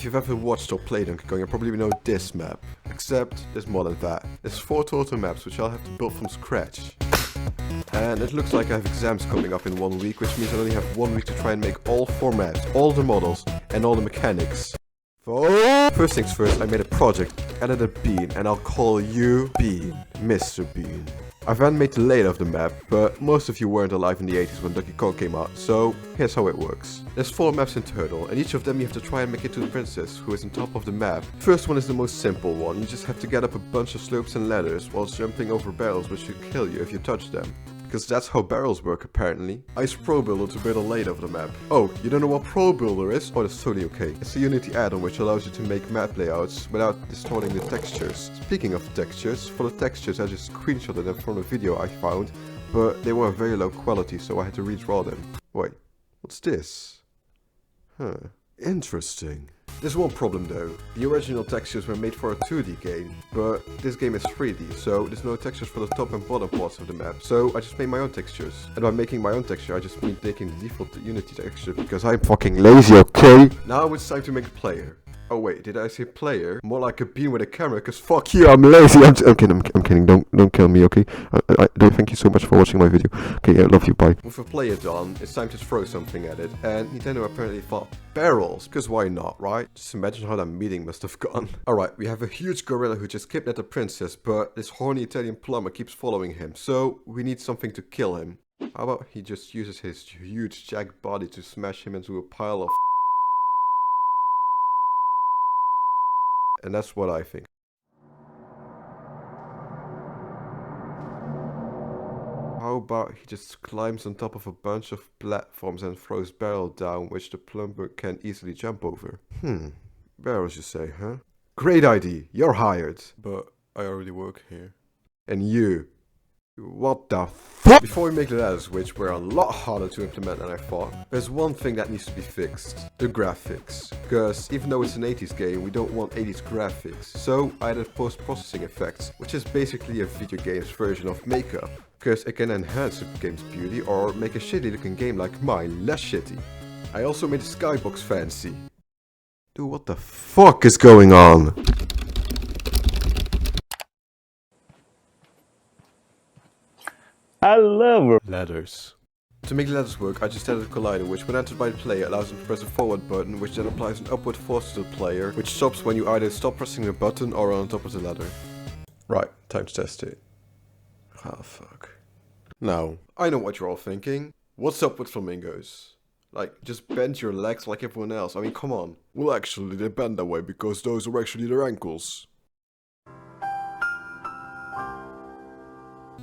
If you've ever watched or played Donkey Kong, you probably know this map. Except, there's more than that. There's 4 total maps which I'll have to build from scratch. And it looks like I have exams coming up in 1 week, which means I only have 1 week to try and make all 4 maps, all the models, and all the mechanics. First things first, I made a project, added a Bean, and I'll call you Bean, Mr. Bean. I've handmade the layout of the map, but most of you weren't alive in the 80s when Donkey Kong came out, so here's how it works. There's 4 maps in total, and each of them you have to try and make it to the princess, who is on top of the map. First one is the most simple one, you just have to get up a bunch of slopes and ladders while jumping over barrels which should kill you if you touch them. Because that's how barrels work apparently. I use Pro Builder to build a layout of the map. Oh, you don't know what Pro Builder is? Oh, that's totally okay. It's a Unity add-on which allows you to make map layouts without distorting the textures. Speaking of textures, for the textures I just screenshotted them from a video I found, but they were very low quality so I had to redraw them. Wait, what's this? Huh, interesting. There's one problem though. The original textures were made for a 2D game, but this game is 3D, so there's no textures for the top and bottom parts of the map. So I just made my own textures. And by making my own texture, I just mean taking the default Unity texture because I'm fucking lazy, okay? Now it's time to make a player. Oh wait, did I say player? More like a bean with a camera, cause fuck you, I'm lazy. I'm kidding, don't kill me, okay? I thank you so much for watching my video. Okay, I love you, bye. With a player done, it's time to throw something at it, and Nintendo apparently thought, barrels, cause why not, right? Just imagine how that meeting must have gone. Alright, we have a huge gorilla who just kidnapped a princess, but this horny Italian plumber keeps following him, so we need something to kill him. How about he just uses his huge jacked body to smash him into a pile of and that's what I think. How about he just climbs on top of a bunch of platforms and throws barrels down which the plumber can easily jump over? Barrels you say, huh? Great idea, you're hired. But I already work here. And you? What the fuck? Before we make the ladder switch, we're a lot harder to implement than I thought. There's one thing that needs to be fixed. The graphics. Because even though it's an 80s game, we don't want 80s graphics. So I added post-processing effects, which is basically a video game's version of makeup. Because it can enhance the game's beauty or make a shitty looking game like mine less shitty. I also made the skybox fancy. Dude, what the fuck is going on? I love ladders. To make ladders work, I just added a collider, which when entered by the player allows him to press the forward button, which then applies an upward force to the player, which stops when you either stop pressing the button or are on top of the ladder. Right, time to test it. Ah, fuck. Now, I know what you're all thinking. What's up with flamingos? Like, just bend your legs like everyone else. I mean, come on. Well, actually, they bend that way because those are actually their ankles.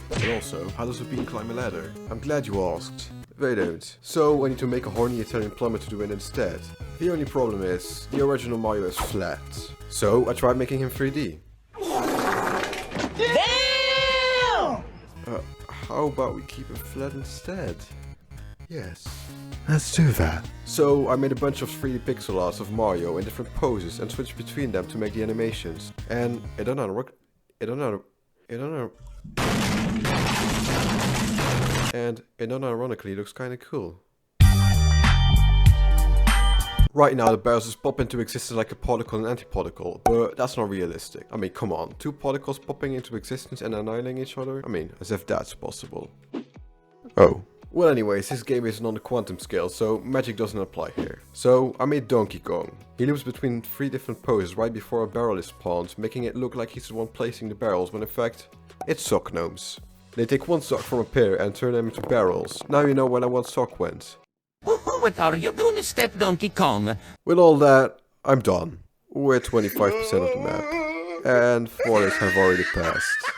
But also, how does a bean climb a ladder? I'm glad you asked. They don't. So I need to make a horny Italian plumber to do it instead. The only problem is, the original Mario is flat. So I tried making him 3D. Damn! How about we keep it flat instead? Yes. Let's do that. So I made a bunch of 3D pixel arts of Mario in different poses and switched between them to make the animations. And it don't work. And it unironically looks kinda cool. Right now the barrels just pop into existence like a particle and antiparticle, but that's not realistic. I mean, come on, 2 particles popping into existence and annihilating each other? I mean, as if that's possible. Oh. Well anyways, this game isn't on the quantum scale, so magic doesn't apply here. So I made Donkey Kong. He loops between 3 different poses right before a barrel is spawned, making it look like he's the one placing the barrels, when in fact, it's sock gnomes. They take 1 sock from a pair and turn them into barrels. Now you know where that 1 sock went. What are you doing, step Donkey Kong? With all that, I'm done. We're 25% of the map. And 4 days have already passed.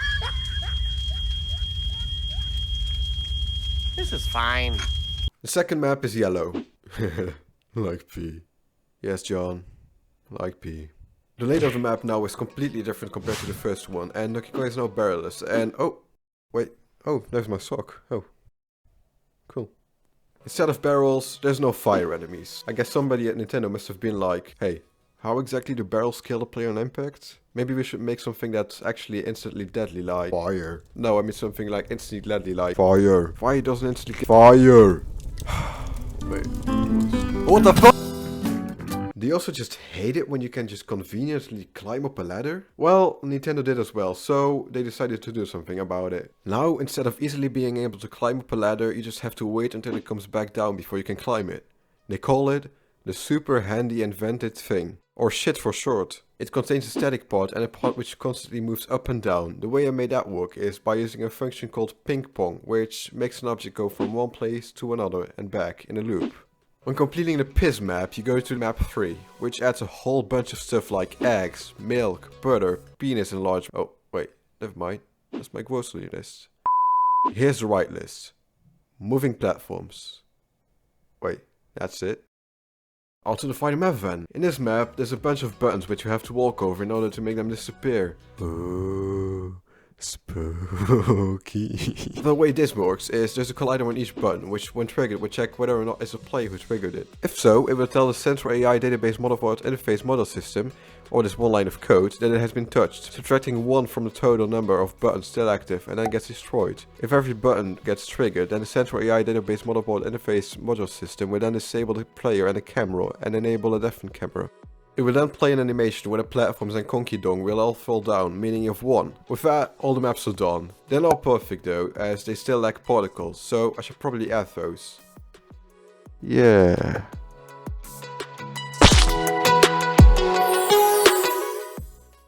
This is fine. The second map is yellow. Like pee. Yes, John. Like pee. The layout of the map now is completely different compared to the first one. And Donkey Kong is now barrelless. And oh, wait. Oh, there's my sock. Oh. Cool. Instead of barrels, there's no fire enemies. I guess somebody at Nintendo must have been like, hey, how exactly do barrels kill the player on impact? Maybe we should make something that's actually instantly deadly like fire. No, I mean something like instantly deadly like fire. Fire doesn't instantly kill fire. Wait. What the fuck? Do you also just hate it when you can just conveniently climb up a ladder? Well, Nintendo did as well, so they decided to do something about it. Now, instead of easily being able to climb up a ladder, you just have to wait until it comes back down before you can climb it. They call it the super handy invented thing. Or shit for short. It contains a static pod and a pod which constantly moves up and down. The way I made that work is by using a function called ping pong, which makes an object go from one place to another and back in a loop. When completing the piss map, you go to map 3, which adds a whole bunch of stuff like eggs, milk, butter, penis enlargement. Oh, wait, never mind. That's my grocery list. Here's the right list. Moving platforms. Wait, that's it. On to the final map then. In this map, there's a bunch of buttons which you have to walk over in order to make them disappear. Oh, spooky. The way this works is there's a collider on each button, which when triggered will check whether or not it's a player who triggered it. If so, it will tell the Central AI Database Motherboard Interface Model System, or this one line of code, that it has been touched, subtracting 1 from the total number of buttons still active and then gets destroyed. If every button gets triggered, then the Central AI Database Motherboard Interface Module System will then disable the player and the camera and enable a different camera. It will then play an animation where the platforms and Conky Dong will all fall down, meaning you've won. With that, all the maps are done. They're not perfect though, as they still lack particles, so I should probably add those. Yeah.